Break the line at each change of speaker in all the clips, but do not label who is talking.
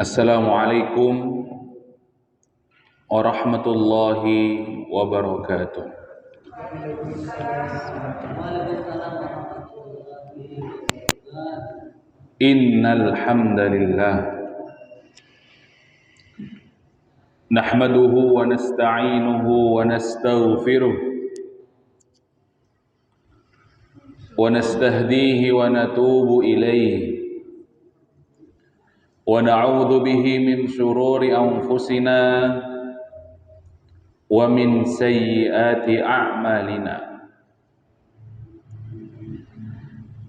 Assalamualaikum warahmatullahi wabarakatuh. Innal hamdalillah nahmaduhu wa nasta'inuhu wa nastaghfiruh wa nastahdihi wa natubu ilayhi wa na'udzu bihi min shururi anfusina wa min sayyiati a'malina.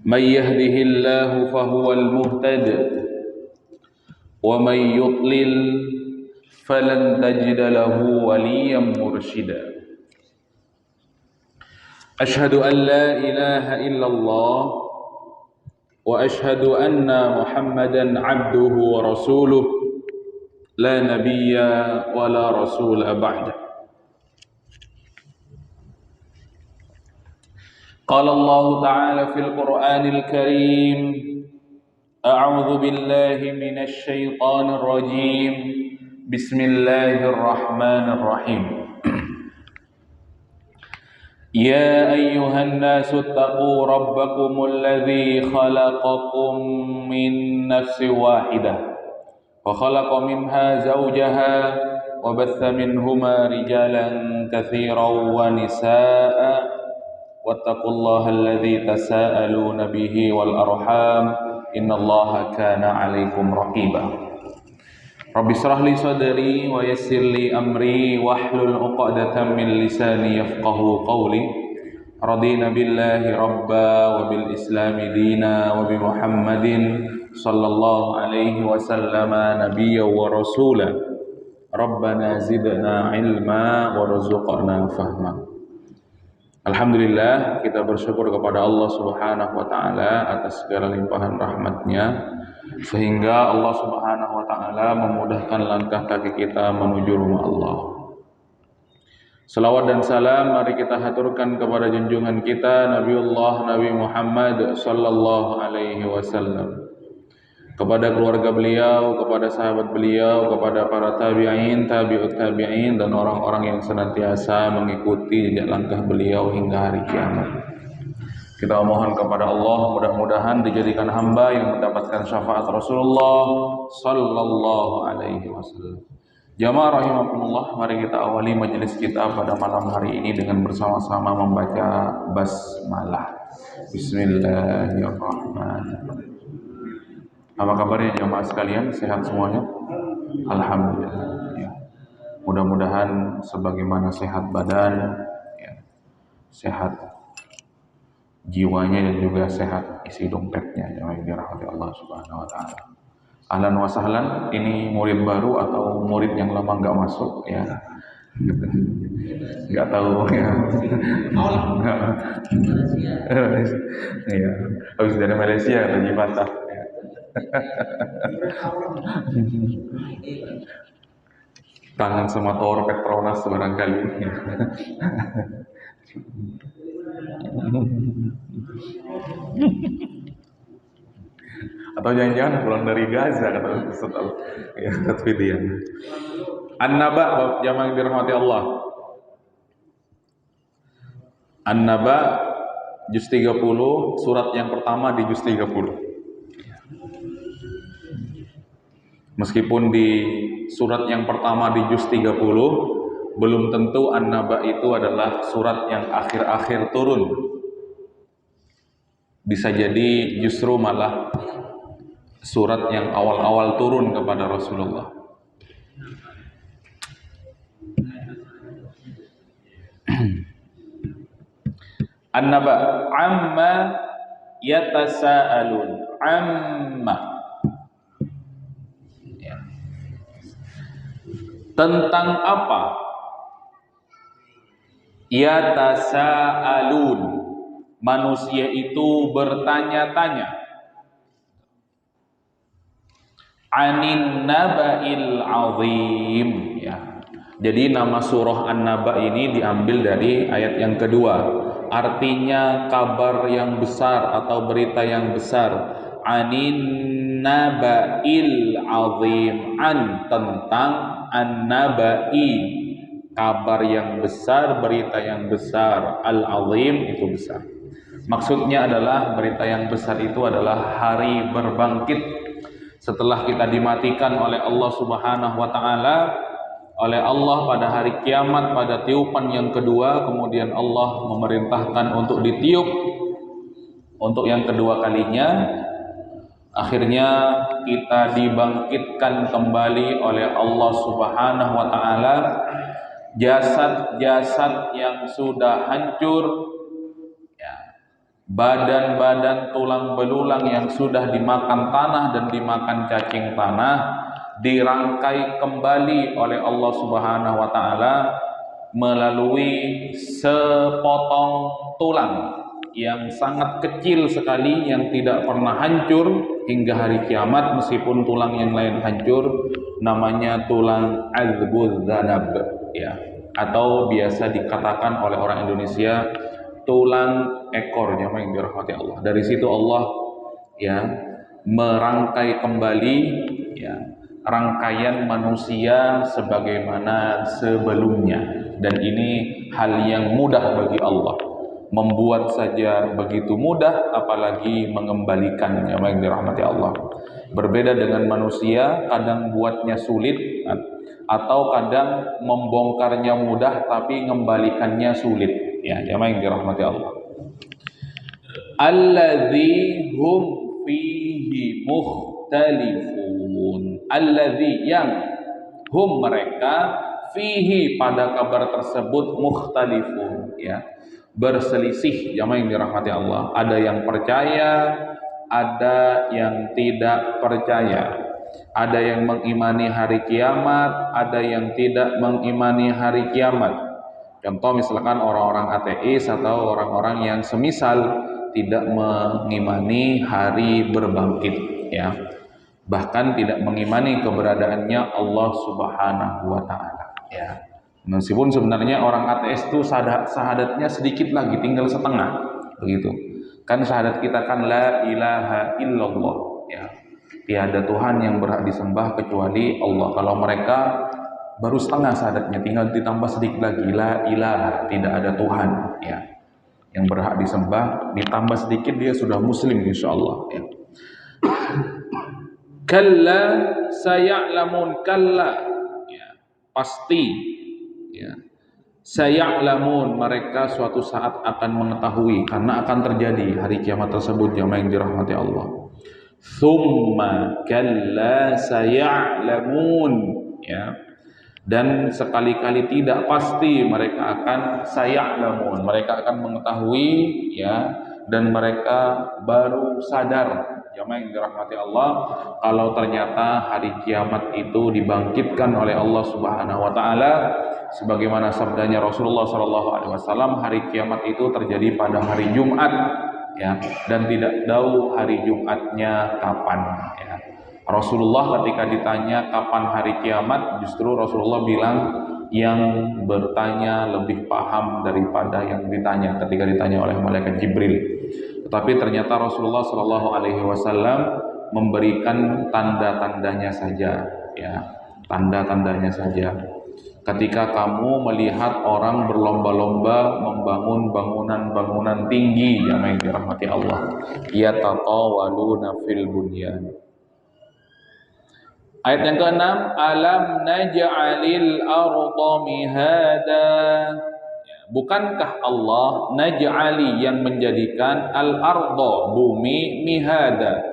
May yahdihillahu fahuwal muhtad wa may yudlil falan tajida lahu waliyyan mursyida. Ashhadu an la ilaha illallah wa ashhadu anna Muhammadan abduhu wa rasuluh la nabiyya wa la rasula ba'da. Qala Allah ta'ala fil Qur'anil Karim a'udzu billahi minasy syaithanir rajim bismillahirrahmanirrahim. Ya ayyuhan nasu taqu rabbakumul ladzi khalaqakum min nafsin wahidah wa khalaqa minha zawjaha wa batha minhuma rijalan katsiran wa nisaa'a wattaqullaha alladzi tasaaluna bihi wal arham innallaha kana 'alaikum raqiba. Rabbi shrah li sadri wa yassir li amri wahlul 'uqdatam min lisani yafqahu qawli. Radina billahi rabba wa bil islami dina wa bi Muhammadin sallallahu alaihi wasallama nabiyya wa rasula. Rabbana zidna ilma warzuqna fahma. Alhamdulillah, kita bersyukur kepada Allah Subhanahu wa taala atas segala limpahan rahmatnya, sehingga Allah Subhanahu wa taala memudahkan langkah kaki kita menuju rumah Allah. Salawat dan salam mari kita haturkan kepada junjungan kita Nabiullah Nabi Muhammad sallallahu alaihi wasallam, kepada keluarga beliau, kepada sahabat beliau, kepada para tabi'in, tabi'ut tabi'in, dan orang-orang yang senantiasa mengikuti jejak langkah beliau hingga hari kiamat. Kita mohon kepada Allah mudah-mudahan dijadikan hamba yang mendapatkan syafaat Rasulullah sallallahu alaihi wasallam. Jamaah rahimakumullah, mari kita awali majelis kita pada malam hari ini dengan bersama-sama membaca basmalah. Bismillahirrahmanirrahim. Apa kabarnya jamaah sekalian? Sehat semuanya? Alhamdulillah ya. Mudah-mudahan sebagaimana sehat badan ya, sehat jiwanya dan juga sehat isi dompetnya, yang dirahmati Allah Subhanahu wa taala. Ahlan wa sahlan, ini murid baru atau murid yang lama nggak masuk ya? Nggak tahu ya. Iya, habis dari Malaysia atau Jakarta. Tangan sama tower Petronas barangkali. Atau jangan-jangan pulang dari Gaza kata Ustaz ya, kata dia. An-Naba, bab jamaah yang dirahmati Allah. An-Naba juz 30, surat yang pertama di juz 30. Meskipun di surat yang pertama di juz 30, belum tentu An-Naba itu adalah surat yang akhir-akhir turun. Bisa jadi justru malah surat yang awal-awal turun kepada Rasulullah. An-Naba, amma yatasaalun, amma ya. Tentang apa? Yatasaalun, manusia itu bertanya-tanya. Anin naba'il azim ya. Jadi nama surah An-Naba ini diambil dari ayat yang kedua. Artinya kabar yang besar atau berita yang besar anin naba'il azim, an tentang an-naba'i, kabar yang besar, berita yang besar, al-azim itu besar. Maksudnya adalah berita yang besar itu adalah hari berbangkit setelah kita dimatikan oleh Allah Subhanahu wa taala, oleh Allah pada hari kiamat, pada tiupan yang kedua. Kemudian Allah memerintahkan untuk ditiup untuk yang kedua kalinya. Akhirnya kita dibangkitkan kembali oleh Allah Subhanahu wa taala. Jasad-jasad yang sudah hancur, badan-badan tulang belulang yang sudah dimakan tanah dan dimakan cacing tanah dirangkai kembali oleh Allah Subhanahu wa taala melalui sepotong tulang yang sangat kecil sekali yang tidak pernah hancur hingga hari kiamat, meskipun tulang yang lain hancur. Namanya tulang azbul zanab, ya, atau biasa dikatakan oleh orang Indonesia tulang ekor, yang dirahmati Allah. Dari situ Allah ya merangkai kembali ya rangkaian manusia sebagaimana sebelumnya, dan ini hal yang mudah bagi Allah. Membuat saja begitu mudah, apalagi mengembalikannya, yang dirahmati Allah. Berbeda dengan manusia, kadang buatnya sulit atau kadang membongkarnya mudah tapi mengembalikannya sulit, ya, yang dirahmati Allah. Alladzi hum fihi mukhtalifun, alladzi yang hum mereka fihi pada kabar tersebut mukhtalifun, ya, berselisih, yang dirahmati Allah. Ada yang percaya, ada yang tidak percaya, ada yang mengimani hari kiamat, ada yang tidak mengimani hari kiamat. Contoh misalkan orang-orang ateis atau orang-orang yang semisal tidak mengimani hari berbangkit, ya, bahkan tidak mengimani keberadaannya Allah Subhanahu wa taala, ya. Meskipun sebenarnya orang ateis itu syahadatnya sedikit lagi, tinggal setengah, begitu. Kan syahadat kita kan la ilaha illallah, ya. Tiada Tuhan yang berhak disembah kecuali Allah. Kalau mereka baru setengah syahadatnya, tinggal ditambah sedikit lagi, la ilaha, tidak ada Tuhan, ya, yang berhak disembah, ditambah sedikit dia sudah muslim insyaallah, ya. Kalla saya'lamun, kalla, ya, pasti, ya, saya'lamun, mereka suatu saat akan mengetahui, karena akan terjadi hari kiamat tersebut, jamaah yang dirahmati Allah. Tsumma kalla saya'lamun, ya, dan sekali-kali tidak pasti mereka akan saya'lamun, mereka akan mengetahui, ya, dan mereka baru sadar, jamaah yang dirahmati Allah, kalau ternyata hari kiamat itu dibangkitkan oleh Allah Subhanahu wa taala. Sebagaimana sabdanya Rasulullah SAW, hari kiamat itu terjadi pada hari Jumat, ya, dan tidak tahu hari Jumatnya kapan, ya. Rasulullah ketika ditanya kapan hari kiamat, justru Rasulullah bilang yang bertanya lebih paham daripada yang ditanya ketika ditanya oleh malaikat Jibril. Tetapi ternyata Rasulullah SAW memberikan tanda-tandanya saja, ya, tanda-tandanya saja. Ketika kamu melihat orang berlomba-lomba membangun bangunan-bangunan tinggi, yang dirahmati Allah, yatatawaluna fil bunyan. Ayat yang ke-6, alam naj'alil arda mihada. Bukankah Allah naj'ali, yang menjadikan al-arda, bumi, mihada,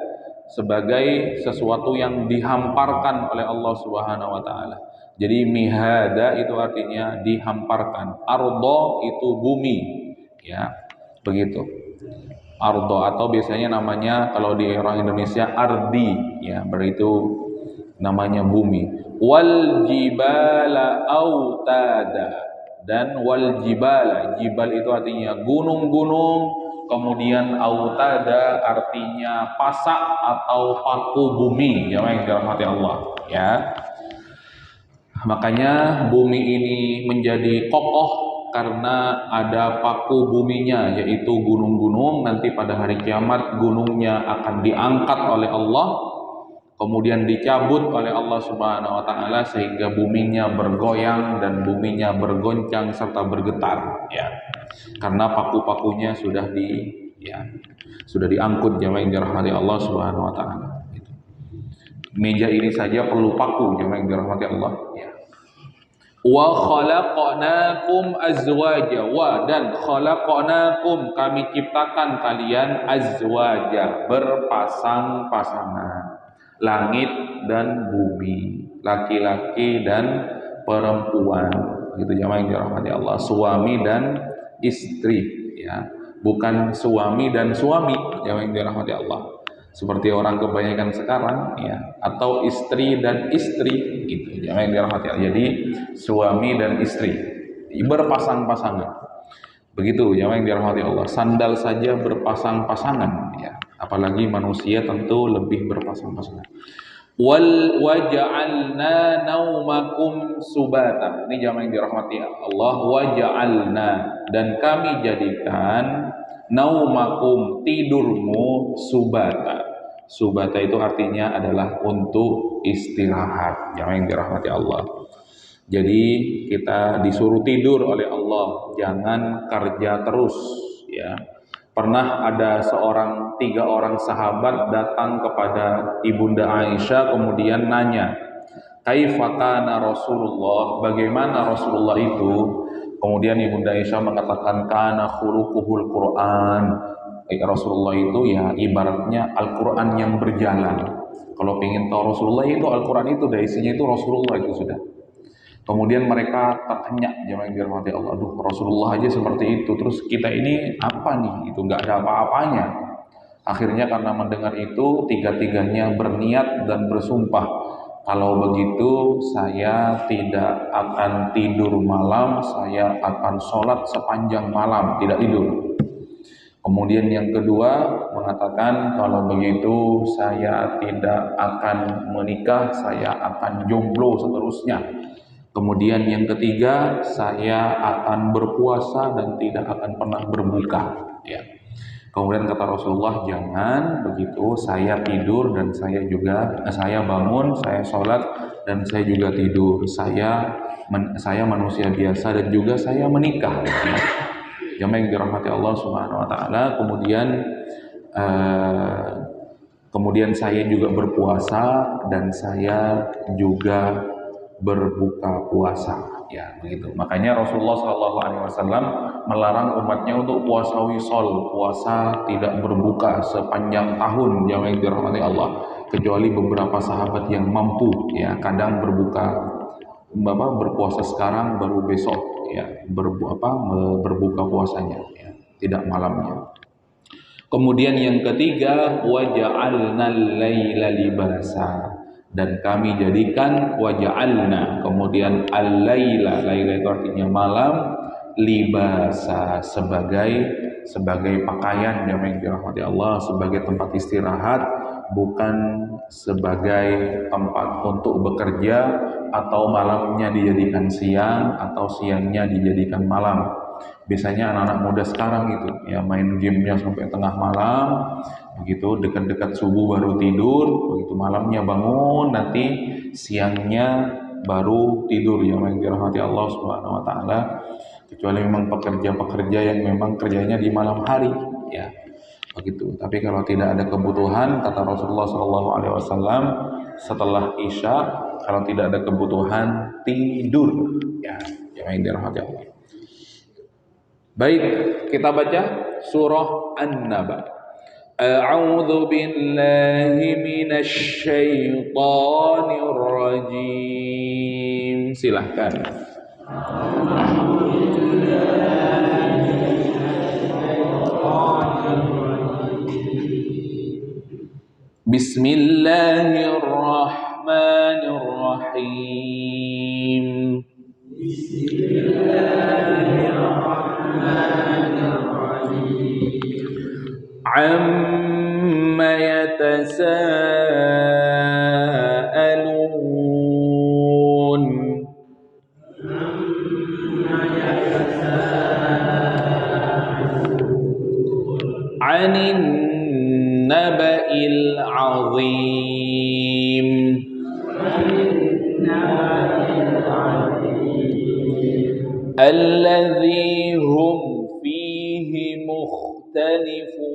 sebagai sesuatu yang dihamparkan oleh Allah Subhanahu wa taala. Jadi mihada itu artinya dihamparkan. Ardo itu bumi, ya, begitu. Ardo, atau biasanya namanya kalau di orang Indonesia ardi, ya, berarti namanya bumi. Wal jibala autada, dan wal jibala, jibal itu artinya gunung-gunung, kemudian autada artinya pasak atau paku bumi, yang dirahmati Allah, ya. Makanya bumi ini menjadi kokoh karena ada paku buminya, yaitu gunung-gunung. Nanti pada hari kiamat gunungnya akan diangkat oleh Allah, kemudian dicabut oleh Allah Subhanahu wa taala sehingga buminya bergoyang dan buminya bergoncang serta bergetar, ya. Karena paku-pakunya sudah diangkut, jamaah yang dirahmati Allah Subhanahu wa taala. Meja ini saja perlu paku, jamaah yang dirahmati Allah, ya. Wa khalaqnakum azwaja, wa dan khalaqnakum, kami ciptakan kalian azwaja, berpasang-pasangan, langit dan bumi, laki-laki dan perempuan, gitu jamaah yang dirahmati Allah, suami dan istri, ya, bukan suami dan suami, jamaah yang dirahmati Allah, seperti orang kebanyakan sekarang, ya, atau istri dan istri, gitu jamaah yang dirahmati Allah. Jadi suami dan istri berpasang-pasangan, begitu jamaah yang dirahmati Allah. Sandal saja berpasang-pasangan, ya, apalagi manusia tentu lebih berpasang-pasangan. Waja'alna naumakum subata, ini jamaah yang dirahmati Allah. Waja'alna, dan kami jadikan naumakum, tidurmu, subata. Subata itu artinya adalah untuk istirahat, jamaah yang dirahmati Allah. Jadi kita disuruh tidur oleh Allah, jangan kerja terus, ya. Pernah ada tiga orang sahabat datang kepada Ibunda Aisyah, kemudian nanya, kaifa kana Rasulullah, bagaimana Rasulullah itu? Kemudian Ibunda Aisyah mengatakan, kana khuluquhul Quran. Rasulullah itu ya ibaratnya Al-Quran yang berjalan. Kalau pengen tahu Rasulullah itu Al-Quran itu, dari isinya itu Rasulullah itu sudah. Kemudian mereka terhenyak, jamaah yang dirahmati Allah, aduh Rasulullah aja seperti itu, terus kita ini apa nih? Itu nggak ada apa-apanya. Akhirnya karena mendengar itu, tiga-tiganya berniat dan bersumpah, kalau begitu saya tidak akan tidur malam, saya akan sholat sepanjang malam, tidak tidur. Kemudian yang kedua mengatakan, kalau begitu saya tidak akan menikah, saya akan jomblo seterusnya. Kemudian yang ketiga, saya akan berpuasa dan tidak akan pernah berbuka, ya. Kemudian kata Rasulullah, jangan begitu, saya tidur dan saya bangun, saya sholat dan saya juga tidur, saya manusia biasa dan juga saya menikah, ya. Jamaah yang dirahmati Allah Subhanahu wa taala. Kemudian saya juga berpuasa dan saya juga berbuka puasa, ya begitu. Makanya Rasulullah SAW melarang umatnya untuk puasa wisol, puasa tidak berbuka sepanjang tahun, jamaah yang dirahmati Allah, kecuali beberapa sahabat yang mampu, ya, kadang berpuasa sekarang baru besok, ya, berbuka puasanya, ya, tidak malamnya. Kemudian yang ketiga, waja'alnal laila libasa, dan kami jadikan waja'alna, kemudian al-laila, laila itu artinya malam, libasa sebagai pakaian, jamaah yang dirahmati Allah, sebagai tempat istirahat, bukan sebagai tempat untuk bekerja, atau malamnya dijadikan siang atau siangnya dijadikan malam. Biasanya anak-anak muda sekarang itu ya main gamenya sampai tengah malam, begitu dekat-dekat subuh baru tidur, begitu malamnya bangun, nanti siangnya baru tidur, yang dirahmati Allah Subhanahu wa taala, kecuali memang pekerja-pekerja yang memang kerjanya di malam hari, ya begitu. Tapi kalau tidak ada kebutuhan, kata Rasulullah SAW, setelah Isya, kalau tidak ada kebutuhan, tidur, ya yang dirahmati Allah. Baik, kita baca surah An-Naba. A'udzu billahi minasy syaithanir rajim. Silahkan. Bismillahirrahmanirrahim. Amma yatasaalun. الذي هم فيه مختلفون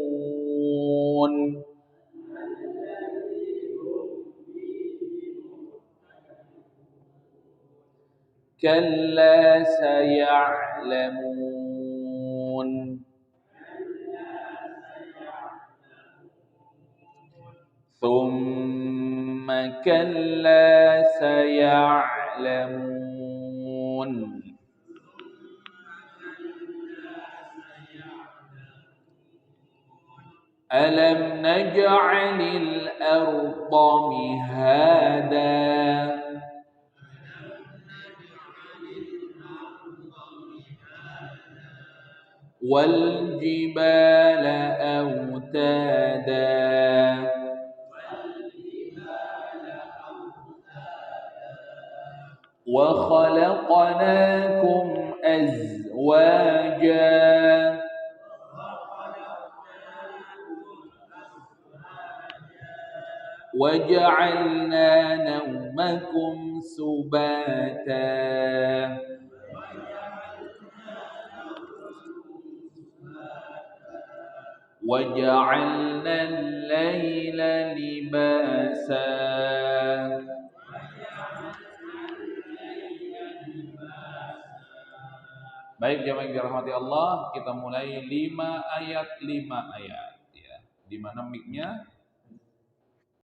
كلا سيعلمون ثم كلا سيعلمون ألم نجعل الأرض مهادا والجبال أوتادا وخلقناكم أزواجا وجعلنا نومكم سباتا وجعلنا الليل لباسا. Baik jamaah yang dirahmati Allah, kita mulai 5 ayat ya. Di mana mic-nya